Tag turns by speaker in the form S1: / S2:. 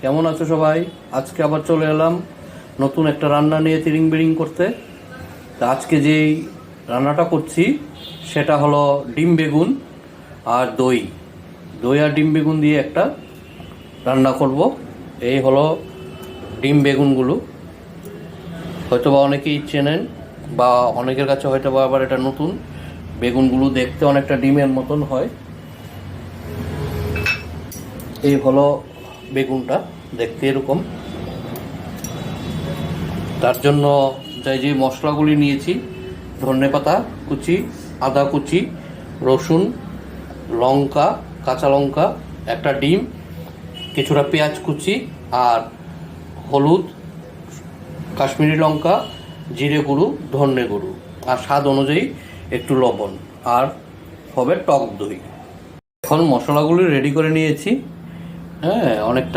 S1: কেমন আছো সবাই? আজকে আবার চলে এলাম নতুন একটা রান্না নিয়ে তিরিং বিরিং করতে। তা আজকে যেই রান্নাটা করছি সেটা হলো ডিম বেগুন আর দই। দই আর ডিম বেগুন দিয়ে একটা রান্না করব। এই হলো ডিম বেগুনগুলো, হয়তো বা অনেকেই চেনেন বা অনেকের কাছে হয়তো বা আবার এটা নতুন। বেগুনগুলো দেখতে অনেকটা ডিমের মতন হয়। এই হলো বেগুনটা, দেখতে এরকম। তার জন্য যে মশলাগুলি নিয়েছি: ধনেপাতা কুচি, আদা কুচি, রসুন, লঙ্কা, কাঁচা লঙ্কা, একটা ডিম, কিছুটা পেঁয়াজ কুচি, আর হলুদ, কাশ্মীরি লঙ্কা, জিরে গুঁড়ো, ধনে গুঁড়ো, আর স্বাদ অনুযায়ী একটু লবণ, আর হবে টক দই। এখন মশলাগুলি রেডি করে নিয়েছি। হ্যাঁ, অনেকটা